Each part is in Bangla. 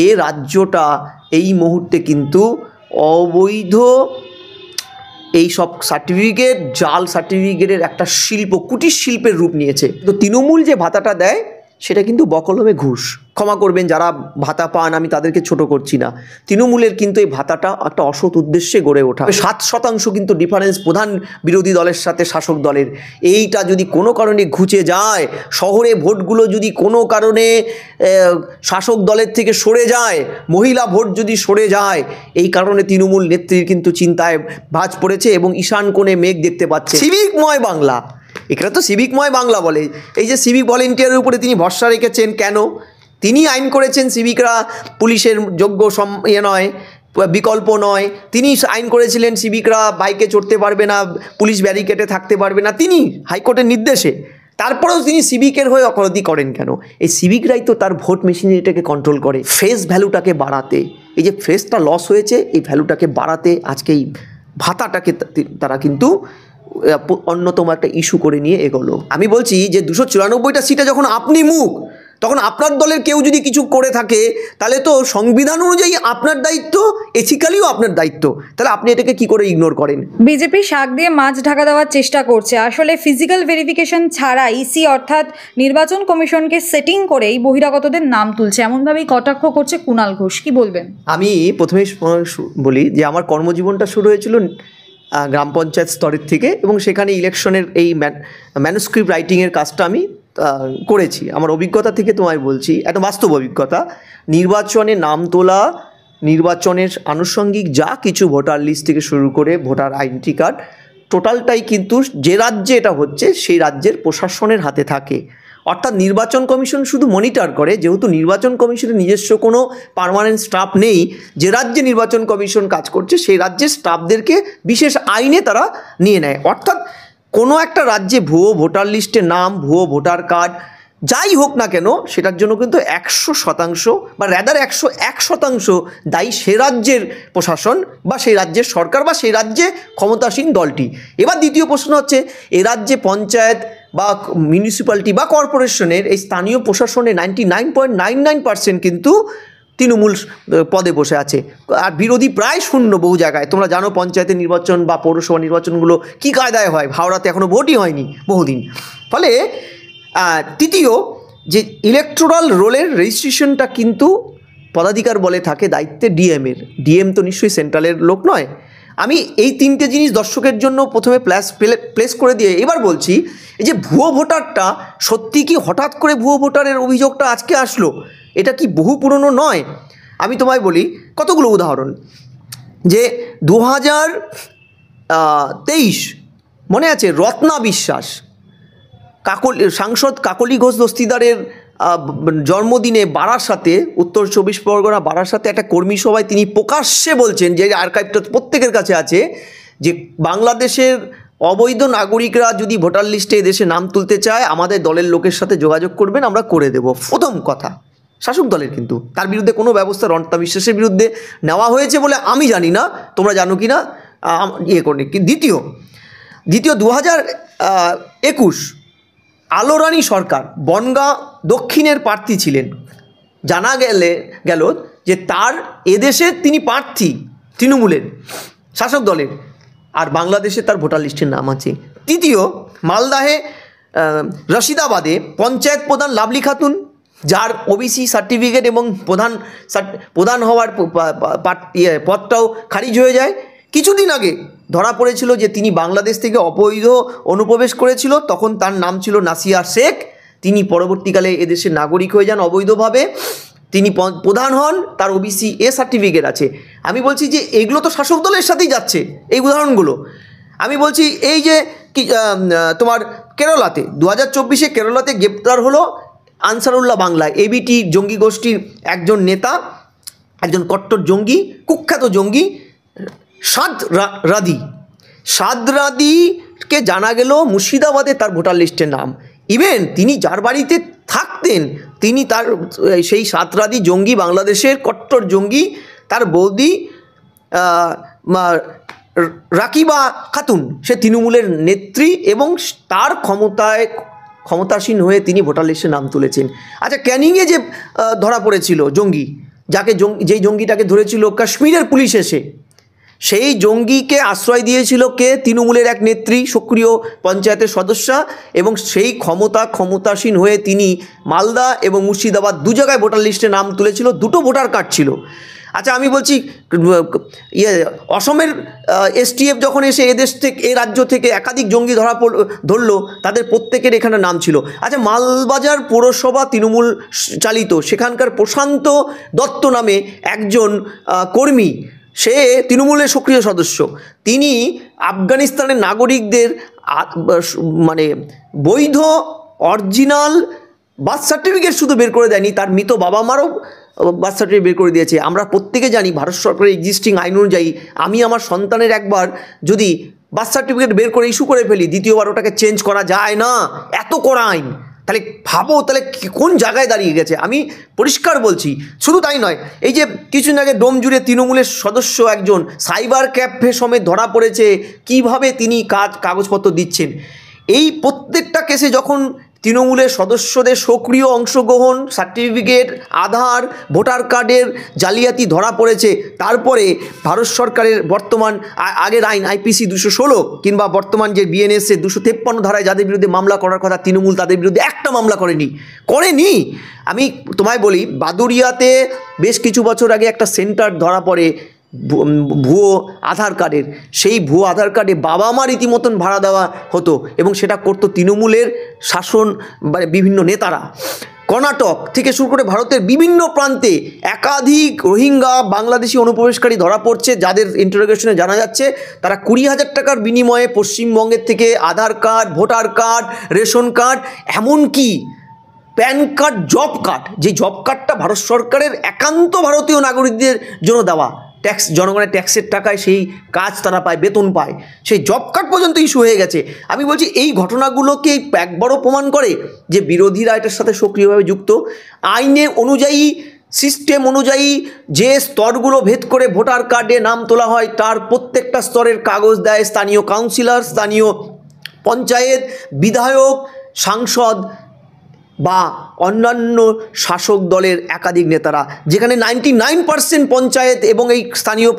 এ রাজ্যটা এই মুহূর্তে কিন্তু অবৈধ এই সব সার্টিফিকেট, জাল সার্টিফিকেটের একটা শিল্প, কুটির শিল্পের রূপ নিয়েছে। তো তৃণমূল যে ভাতাটা দেয় সেটা কিন্তু বকলমে ঘুষ। ক্ষমা করবেন যারা ভাতা পান, আমি তাদেরকে ছোট করছি না। তৃণমূলের কিন্তু এই ভাতাটা একটা অসৎ উদ্দেশ্যে গড়ে ওঠা। 7% কিন্তু ডিফারেন্স প্রধান বিরোধী দলের সাথে শাসক দলের। এইটা যদি কোনো কারণে ঘুচে যায়, শহরে ভোটগুলো যদি কোনো কারণে শাসক দলের থেকে সরে যায়, মহিলা ভোট যদি সরে যায়, এই কারণে তৃণমূল নেত্রীর কিন্তু চিন্তায় ভাঁজ পড়েছে এবং ঈশান কোণে মেঘ দেখতে পাচ্ছে। সিভিকময় বাংলা, এখানে তো সিভিকময় বাংলা বলে। এই যে সিভিক ভলেন্টিয়ারের উপরে তিনি ভরসা রেখেছেন কেন? তিনি আইন করেছেন সিভিকরা পুলিশের যোগ্য নয়, বিকল্প নয়। তিনি আইন করেছিলেন সিভিকরা বাইকে চড়তে পারবে না, পুলিশ ব্যারিকেডে থাকতে পারবে না, তিনি হাইকোর্টের নির্দেশে। তারপরেও তিনি সিভিকের হয়ে অপরাধী করেন কেন? এই সিভিকরাই তো তার ভোট মেশিনারিটাকে কন্ট্রোল করে, ফেস ভ্যালুটাকে বাড়াতে। এই যে ফেসটা লস হয়েছে, এই ভ্যালুটাকে বাড়াতে আজকে এই ভাতাটাকে তারা কিন্তু অন্যতম একটা ইস্যু করে নিয়ে এগোলো। আমি বলছি যে 294টা সিটে যখন আপনি মুখ, তখন আপনার দলের কেউ যদি কিছু করে থাকে তাহলে তো সংবিধান অনুযায়ী আপনার দায়িত্ব, এথিক্যালিও আপনার দায়িত্ব। তাহলে আপনি এটাকে কি করে ইগনোর করেন? বিজেপি শাক দিয়ে মাছ ঢাকা দেওয়ার চেষ্টা করছে। আসলে ফিজিক্যাল ভেরিফিকেশন ছাড়া ইসি অর্থাৎ নির্বাচন কমিশনকে সেটিং করেই বহিরাগতদের নাম তুলছে, এমনভাবেই কটাক্ষ করছে কুণাল ঘোষ। কি বলবেন? আমি প্রথমেই বলি যে আমার কর্মজীবনটা শুরু হয়েছিল গ্রাম পঞ্চায়েত স্তরের থেকে, এবং সেখানে ইলেকশনের এই ম্যানুস্ক্রিপ্ট রাইটিংয়ের কাজটা আমি করেছি। আমার অভিজ্ঞতা থেকে তোমায় বলছি, একটা বাস্তব অভিজ্ঞতা। নির্বাচনে নাম তোলা, নির্বাচনের আনুষঙ্গিক যা কিছু ভোটার লিস্ট থেকে শুরু করে ভোটার আইডেন্টি কার্ড, টোটালটাই কিন্তু যে রাজ্যে এটা হচ্ছে সেই রাজ্যের প্রশাসনের হাতে থাকে। অর্থাৎ নির্বাচন কমিশন শুধু মনিটর করে, যেহেতু নির্বাচন কমিশনের নিজস্ব কোনো পার্মানেন্ট স্টাফ নেই। যে রাজ্যে নির্বাচন কমিশন কাজ করছে সেই রাজ্যের স্টাফদেরকে বিশেষ আইনে তারা নিয়ে নেয়। অর্থাৎ কোনো একটা রাজ্যে ভুয়ো ভোটার লিস্টে নাম, ভুয়ো ভোটার কার্ড যাই হোক না কেন, সেটার জন্য কিন্তু 100% বা র্যাদার 101% দায়ী সে রাজ্যের প্রশাসন বা সেই রাজ্যের সরকার বা সেই রাজ্যে ক্ষমতাসীন দলটি। এবার দ্বিতীয় প্রশ্ন হচ্ছে, এ রাজ্যে পঞ্চায়েত বা মিউনিসিপ্যালিটি বা কর্পোরেশনের এই স্থানীয় প্রশাসনে 99.99% কিন্তু তৃণমূল পদে বসে আছে, আর বিরোধী প্রায় শূন্য বহু জায়গায়। তোমরা জানো পঞ্চায়েতের নির্বাচন বা পৌরসভা নির্বাচনগুলো কী কায়দায় হয়, হাওড়াতে এখনও ভোটই হয়নি বহুদিন। ফলে তৃতীয় যে ইলেকটোরাল রোলের রেজিস্ট্রেশনটা কিন্তু পদাধিকার বলে থাকে দায়িত্বে ডিএমের। ডিএম তো নিশ্চয়ই সেন্ট্রালের লোক নয়। আমি এই তিনটে জিনিস দর্শকের জন্য প্রথমে প্লেস করে দিয়ে এবার বলছি, এই যে ভুয়ো ভোটারটা সত্যি কি হঠাৎ করে ভুয়ো ভোটারের অভিযোগটা আজকে আসলো? এটা কি বহু পুরনো নয়? আমি তোমায় বলি কতগুলো উদাহরণ। যে 2023 মনে আছে, রত্না বিশ্বাস সাংসদ কাকলি ঘোষ দস্তিদারের জন্মদিনে বারাসাতে, উত্তর 24 পরগনা বারাসাতে একটা কর্মী সভায় তিনি প্রকাশ্যে বলছেন, যে আর্কাইভটা প্রত্যেকের কাছে আছে, যে বাংলাদেশের অবৈধ নাগরিকরা যদি ভোটার লিস্টে এদেশে নাম তুলতে চায় আমাদের দলের লোকের সাথে যোগাযোগ করবেন, আমরা করে দেব। প্রথম কথা শাসক দলের, কিন্তু তার বিরুদ্ধে কোনো ব্যবস্থা রত্না বিশ্বাসের বিরুদ্ধে নেওয়া হয়েছে বলে আমি জানি না, তোমরা জানো কি না করে। দ্বিতীয় 2021 আলোরানী সরকার বনগাঁ দক্ষিণের প্রার্থী ছিলেন। জানা গেল যে তার এদেশে তিনি প্রার্থী তৃণমূলের শাসক দলের, আর বাংলাদেশে তার ভোটার লিস্টের নাম আছে। তৃতীয়, মালদাহে রশিদাবাদে পঞ্চায়েত প্রধান লাভলি খাতুন, যার ওবিসি সার্টিফিকেট এবং প্রধান হওয়ার পদটাও খারিজ হয়ে যায়। কিছুদিন আগে ধরা পড়েছিল যে তিনি বাংলাদেশ থেকে অবৈধ অনুপ্রবেশ করেছিল, তখন তার নাম ছিল নাসিয়া শেখ। তিনি পরবর্তীকালে এদেশের নাগরিক হয়ে যান অবৈধভাবে, তিনি প্রধান হন, তার ওবিসি সার্টিফিকেট আছে। আমি বলছি যে এগুলো তো শাসক দলের সাথেই যাচ্ছে এই উদাহরণগুলো। আমি বলছি এই যে তোমার কেরালাতে 2024 কেরালাতে গ্রেপ্তার হলো আনসারুল্লাহ বাংলায় এবিটি জঙ্গি গোষ্ঠীর একজন নেতা, একজন কট্টর জঙ্গি, কুখ্যাত জঙ্গি সাদ রাদিকে জানা গেল মুর্শিদাবাদে তার ভোটার লিস্টের নাম। ইভেন তিনি যার বাড়িতে থাকতেন তিনি তার সেই সাদ রাদি জঙ্গি, বাংলাদেশের কট্টর জঙ্গি, তার বৌদি রাকিবা খাতুন, সে তৃণমূলের নেত্রী এবং তার ক্ষমতাসীন হয়ে তিনি ভোটার লিস্টে নাম তুলেছেন। আচ্ছা, ক্যানিংয়ে যে ধরা পড়েছিল জঙ্গি, যাকে যেই জঙ্গিটাকে ধরেছিল কাশ্মীরের পুলিশ এসে, সেই জঙ্গিকে আশ্রয় দিয়েছিল কে? তৃণমূলের এক নেত্রী, সক্রিয় পঞ্চায়েতের সদস্যা, এবং সেই ক্ষমতাসীন হয়ে তিনি মালদা এবং মুর্শিদাবাদ দু জায়গায় ভোটার লিস্টে নাম তুলেছিল, দুটো ভোটার কার্ড ছিল। আচ্ছা আমি বলছি অসমের এসটিএফ যখন এসে এ রাজ্য থেকে একাধিক জঙ্গি ধরলো, তাদের প্রত্যেকের এখানে নাম ছিল। আচ্ছা মালবাজার পৌরসভা তৃণমূল চালিত, সেখানকার প্রশান্ত দত্ত নামে একজন কর্মী, সে তৃণমূলের সক্রিয় সদস্য, তিনি আফগানিস্তানের নাগরিকদের মানে বৈধ অরিজিনাল বার্থ সার্টিফিকেট শুধু বের করে দেয়নি, তার মৃত বাবা মারও বার্থ সার্টিফিকেট বের করে দিয়েছে। আমরা প্রত্যেকে জানি ভারত সরকারের এক্সিস্টিং আইন অনুযায়ী আমি আমার সন্তানের একবার যদি বার্থ সার্টিফিকেট বের করে ইস্যু করে ফেলি, দ্বিতীয়বার ওটাকে চেঞ্জ করা যায় না, এত কড়া আইন। তাহলে ভাবো তাহলে কোন জায়গায় দাঁড়িয়ে গেছে। আমি পরিষ্কার বলছি। শুধু তাই নয়, এই যে কিছুদিন আগে ডোমজুড়ে তৃণমূলের সদস্য একজন সাইবার ক্যাফে সমেত ধরা পড়েছে, কিভাবে তিনি কাগজপত্র দিচ্ছেন। এই প্রত্যেকটা কেসে যখন তৃণমূলের সদস্যদের সক্রিয় অংশগ্রহণ, সার্টিফিকেট, আধার, ভোটার কার্ডের জালিয়াতি ধরা পড়েছে, তারপরে ভারত সরকারের বর্তমান আগের আইন আইপিসি 216 কিংবা বর্তমান যে বিএনএসএ 253 ধারায় যাদের বিরুদ্ধে মামলা করার কথা, তৃণমূল তাদের বিরুদ্ধে একটা মামলা করেনি। আমি তোমায় বলি, বাদুড়িয়াতে বেশ কিছু বছর আগে একটা সেন্টার ধরা পড়ে ভুয়ো আধার কার্ডের। সেই ভুয়ো আধার কার্ডে বাবা মা রীতিমতন ভাড়া দেওয়া হতো, এবং সেটা করতো তৃণমূলের শাসন মানে বিভিন্ন নেতারা। কর্ণাটক থেকে শুরু করে ভারতের বিভিন্ন প্রান্তে একাধিক রোহিঙ্গা বাংলাদেশি অনুপ্রবেশকারী ধরা পড়ছে, যাদের ইন্টারোগেশনে জানা যাচ্ছে তারা 20,000 টাকার বিনিময়ে পশ্চিমবঙ্গের থেকে Aadhaar card, voter card, ration card, এমনকি প্যান কার্ড, জব কার্ড, যে জব কার্ডটা ভারত সরকারের একান্ত ভারতীয় নাগরিকদের জন্য দেওয়া, ট্যাক্স, জনগণের ট্যাক্সের টাকায় সেই কাজ তারা পায়, বেতন পায়, সেই জব কার্ড পর্যন্ত ইস্যু হয়ে গেছে। আমি বলছি এই ঘটনাগুলোকে একবারও প্রমাণ করে যে বিরোধীরা এটার সাথে সক্রিয়ভাবে যুক্ত। আইনে অনুযায়ী, সিস্টেম অনুযায়ী যে স্তরগুলো ভেদ করে ভোটার কার্ডে নাম তোলা হয়, তার প্রত্যেকটা স্তরের কাগজ দেয় স্থানীয় কাউন্সিলর, স্থানীয় পঞ্চায়েত, বিধায়ক, সাংসদ বা অন্যান্য শাসক দলের একাধিক নেতারা, যেখানে 99% পঞ্চায়েত এবং এই স্থানীয়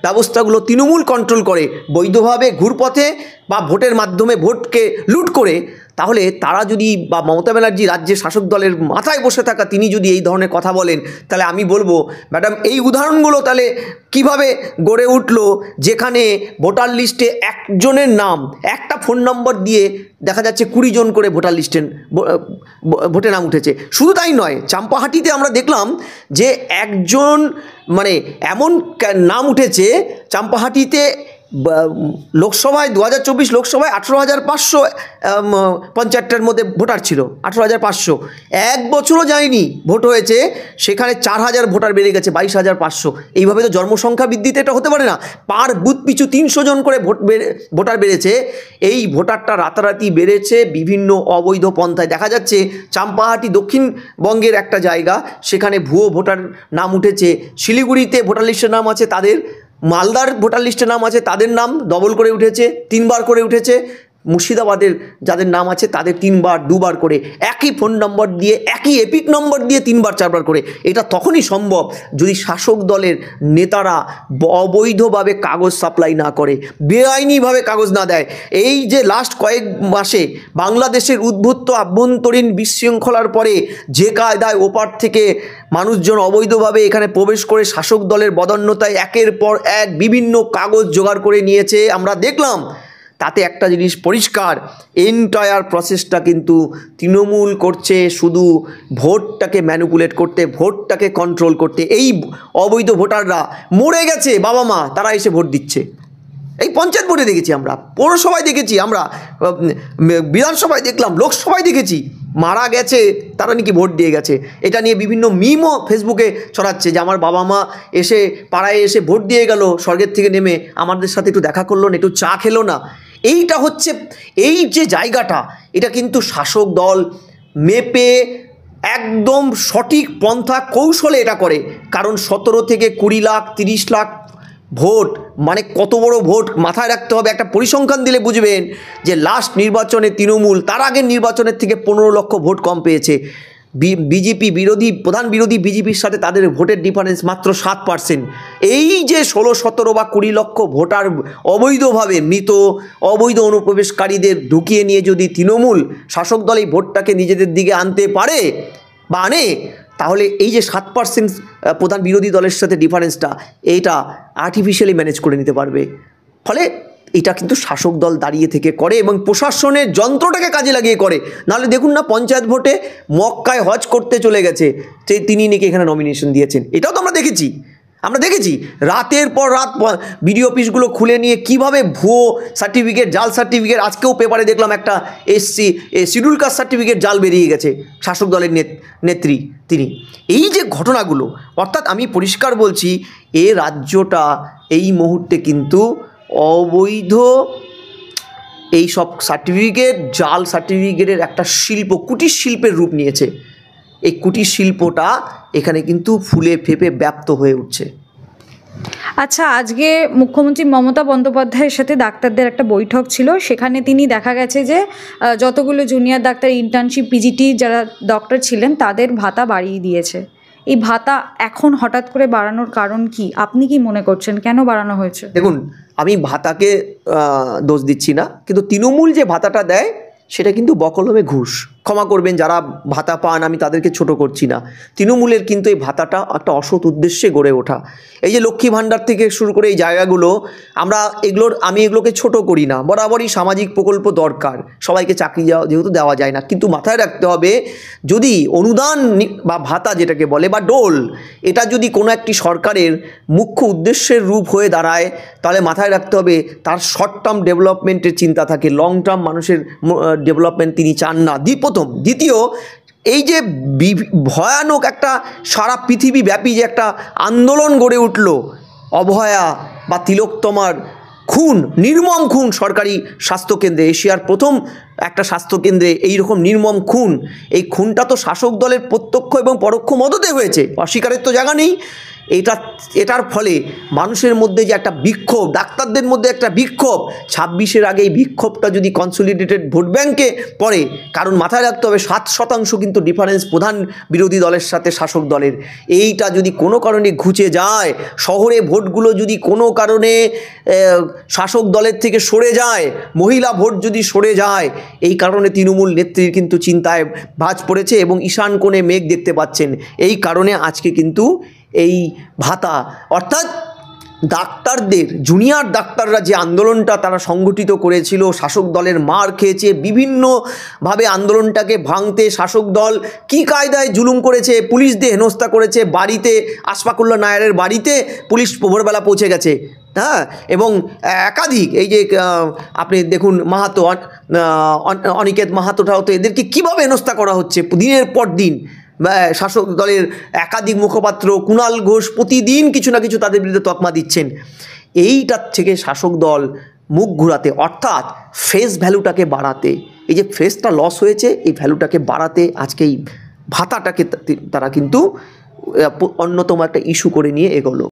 ব্যবস্থাগুলো তৃণমূল কন্ট্রোল করে বৈধভাবে, ঘুরপথে বা ভোটের মাধ্যমে ভোটকে লুট করে। তাহলে তারা যদি, বা মমতা ব্যানার্জি রাজ্যের শাসক দলের মাথায় বসে থাকা তিনি যদি এই ধরনের কথা বলেন, তাহলে আমি বলবো ম্যাডাম এই উদাহরণগুলো তাহলে কিভাবে গড়ে উঠলো, যেখানে ভোটার লিস্টে একজনের নাম, একটা ফোন নম্বর দিয়ে দেখা যাচ্ছে 20 জন করে ভোটার লিস্টে ভোটে নাম উঠেছে। শুধু তাই নয়, চাম্পাহাটিতে আমরা দেখলাম যে একজন মানে এমন নাম উঠেছে চাম্পাহাটিতে লোকসভায় 2024 লোকসভায় 18,500 পঞ্চায়েতটার মধ্যে ভোটার ছিল, 18,500, এক বছরও যায়নি ভোট হয়েছে, সেখানে 4,000 ভোটার বেড়ে গেছে 22,500। এইভাবে তো জন্মসংখ্যা বৃদ্ধিতে এটা হতে পারে না। পার বুথ পিছু 300 জন করে ভোটার বেড়েছে। এই ভোটারটা রাতারাতি বেড়েছে বিভিন্ন অবৈধ পন্থায়। দেখা যাচ্ছে চাম্পাহাটি দক্ষিণবঙ্গের একটা জায়গা, সেখানে ভুয়ো ভোটার নাম উঠেছে। শিলিগুড়িতে ভোটার লিস্টের নাম আছে তাদের, মালদার ভোটার লিস্টে নাম আছে তাদের নাম ডবল করে উঠেছে, 3বার করে উঠেছে। মুর্শিদাবাদের যাদের নাম আছে তাদের 3বার 2বার করে, একই ফোন নম্বর দিয়ে, একই এপিক নম্বর দিয়ে 3বার 4বার করে। এটা তখনই সম্ভব যদি শাসক দলের নেতারা অবৈধভাবে কাগজ সাপ্লাই না করে, বেআইনিভাবে কাগজ না দেয়। এই যে লাস্ট কয়েক মাসে বাংলাদেশের উদ্ভূত আভ্যন্তরীণ বিশৃঙ্খলার পরে যে কায়দায় ওপার থেকে মানুষজন অবৈধভাবে এখানে প্রবেশ করে শাসক দলের বদান্যতায় একের পর এক বিভিন্ন কাগজ জোগাড় করে নিয়েছে আমরা দেখলাম, তাতে একটা জিনিস পরিষ্কার, এন্টায়ার প্রসেসটা কিন্তু তৃণমূল করছে শুধু ভোটটাকে ম্যানিপুলেট করতে, ভোটটাকে কন্ট্রোল করতে। এই অবৈধ ভোটাররা মরে গেছে বাবা মা, তারা এসে ভোট দিচ্ছে। এই পঞ্চায়েত ভোটে দেখেছি আমরা, পৌরসভায় দেখেছি আমরা, বিধানসভায় দেখলাম, লোকসভায় দেখেছি, মারা গেছে তারা নাকি ভোট দিয়ে গেছে। এটা নিয়ে বিভিন্ন মিমও ফেসবুকে ছড়াচ্ছে যে আমার বাবা মা এসে পাড়ায় এসে ভোট দিয়ে গেল স্বর্গের থেকে নেমে, আমাদের সাথে একটু দেখা করলো না, একটু চা খেলো না। এইটা হচ্ছে এই যে জায়গাটা, এটা কিন্তু শাসক দল মেপে একদম সঠিক পন্থা কৌশলে এটা করে। কারণ 17 থেকে 20 লাখ 30 লাখ ভোট মানে কত বড় ভোট মাথায় রাখতে হবে। একটা পরিসংখ্যান দিলে বুঝবেন যে লাস্ট নির্বাচনে তৃণমূল তার আগের নির্বাচনের থেকে 15 লক্ষ ভোট কম পেয়েছে। বিজেপি বিরোধী প্রধান বিরোধী বিজেপির সাথে তাদের ভোটের ডিফারেন্স মাত্র 7%। এই যে 16-17 বা 20 লক্ষ ভোটার অবৈধভাবে মৃত অবৈধ অনুপ্রবেশকারীদের ঢুকিয়ে নিয়ে যদি তৃণমূল শাসক দল এই ভোটটাকে নিজেদের দিকে আনতে পারে বা আনে, তাহলে এই যে 7% প্রধান বিরোধী দলের সাথে ডিফারেন্সটা এইটা আর্টিফিশিয়ালি ম্যানেজ করে নিতে পারবে। ফলে এটা কিন্তু শাসক দল দাঁড়িয়ে থেকে করে এবং প্রশাসনের যন্ত্রটাকে কাজে লাগিয়ে করে। নাহলে দেখুন না, পঞ্চায়েত ভোটে মক্কায় হজ করতে চলে গেছে, তিনি নাকি এখানে নমিনেশন দিয়েছেন। এটাও তো আমরা দেখেছি রাতের পর রাত বিডিও অফিসগুলো খুলে নিয়ে কিভাবে ভুয়ো সার্টিফিকেট, জাল সার্টিফিকেট, আজকেও পেপারে দেখলাম একটা এসসি শিডিউল কাস্ট সার্টিফিকেট জাল বেরিয়ে গেছে শাসক দলের নেত্রী তিনি। এই যে ঘটনাগুলো, অর্থাৎ আমি পরিষ্কার বলছি, এ রাজ্যটা এই মুহূর্তে কিন্তু অবৈধ এই সব সার্টিফিকেট, জাল সার্টিফিকেটের একটা শিল্প, কুটির শিল্পের রূপ নিয়েছে। এই কুটির শিল্পটা এখানে কিন্তু ফুলে ফেঁপে ব্যাপ্ত হয়ে উঠছে। আচ্ছা, আজকে মুখ্যমন্ত্রী মমতা বন্দ্যোপাধ্যায়ের সাথে ডাক্তারদের একটা বৈঠক ছিল, সেখানে তিনি দেখা গেছে যে যতগুলো জুনিয়র ডাক্তার, ইন্টার্নশিপ, পিজিটি যারা ডক্টর ছিলেন তাদের ভাতা বাড়িয়ে দিয়েছে। এই ভাতা এখন হঠাৎ করে বাড়ানোর কারণ কি? আপনি কি মনে করছেন কেন বাড়ানো হয়েছে? দেখুন, আমি ভাতাকে দোষ দিচ্ছি না, কিন্তু তৃণমূল যে ভাতাটা দেয় সেটা কিন্তু বকলমে ঘুষ। ক্ষমা করবেন যারা ভাতা পান, আমি তাদেরকে ছোট করছি না। তৃণমূলের কিন্তু এই ভাতাটা একটা অসৎ উদ্দেশ্যে গড়ে ওঠা। এই যে লক্ষ্মী ভাণ্ডার থেকে শুরু করে এই জায়গাগুলো, আমি এগুলোকে ছোট করি না, বরাবরই সামাজিক প্রকল্প দরকার, সবাইকে চাকরি যেহেতু দেওয়া যায় না। কিন্তু মাথায় রাখতে হবে, যদি অনুদান বা ভাতা যেটাকে বলে বা ডোল, এটা যদি কোনো একটি সরকারের মুখ্য উদ্দেশ্যের রূপ হয়ে দাঁড়ায়, তাহলে মাথায় রাখতে হবে তার শর্ট টার্ম ডেভেলপমেন্টের চিন্তা থাকে, লং টার্ম মানুষের ডেভেলপমেন্ট তিনি চান না। দ্বিতীয়, এই যে ভয়ানক একটা সারা পৃথিবীব্যাপী যে একটা আন্দোলন গড়ে উঠল, অভয়া বা তিলোত্তমার খুন, নির্মম খুন সরকারি স্বাস্থ্যকেন্দ্রে, এশিয়ার প্রথম একটা স্বাস্থ্যকেন্দ্রে এইরকম নির্মম খুন, এই খুনটা তো শাসক দলের প্রত্যক্ষ এবং পরোক্ষ মদতে হয়েছে, অস্বীকারের তো জায়গা নেই। এটার ফলে মানুষের মধ্যে যে একটা বিক্ষোভ, ডাক্তারদের মধ্যে একটা বিক্ষোভ, 26-এর আগে এই বিক্ষোভটা যদি কনসলিডেটেড ভোট ব্যাঙ্কে পড়ে, কারণ মাথায় রাখতে হবে 7% কিন্তু ডিফারেন্স প্রধান বিরোধী দলের সাথে শাসক দলের, এইটা যদি কোনো কারণে ঘুচে যায়, শহরে ভোটগুলো যদি কোনো কারণে শাসক দলের থেকে সরে যায়, মহিলা ভোট যদি সরে যায়, এই কারণে তৃণমূল নেত্রীর কিন্তু চিন্তায় ভাঁজ পড়েছে এবং ঈশান কোণে মেঘ দেখতে পাচ্ছেন। এই কারণে আজকে কিন্তু এই ভাতা, অর্থাৎ ডাক্তারদের, জুনিয়র ডাক্তাররা যে আন্দোলনটা তারা সংগঠিত করেছিল, শাসক দলের মার খেয়েছে, বিভিন্নভাবে আন্দোলনটাকে ভাঙতে শাসক দল কী কায়দায় জুলুম করেছে, পুলিশ দিয়ে হেনস্থা করেছে। বাড়িতে, আশফাকুল্লাহ নায়ারের বাড়িতে পুলিশ ভোরবেলা পৌঁছে গেছে, হ্যাঁ, এবং একাধিক, এই যে আপনি দেখুন মাহাতো, অনিকেত মাহাতোটাও তো, এদেরকে কীভাবে হেনস্থা করা হচ্ছে দিনের পর দিন। শাসক দলের একাধিক মুখপাত্র, কুণাল ঘোষ প্রতিদিন কিছু না কিছু তাদের বিরুদ্ধে তকমা দিচ্ছেন। এইটার থেকে শাসক দল মুখ ঘুরাতে, অর্থাৎ ফেস ভ্যালুটাকে বাড়াতে, এই যে ফেসটা লস হয়েছে, এই ভ্যালুটাকে বাড়াতে আজকে এই ভাতাটাকে তারা কিন্তু অন্যতম একটা ইস্যু করে নিয়ে এগোলো।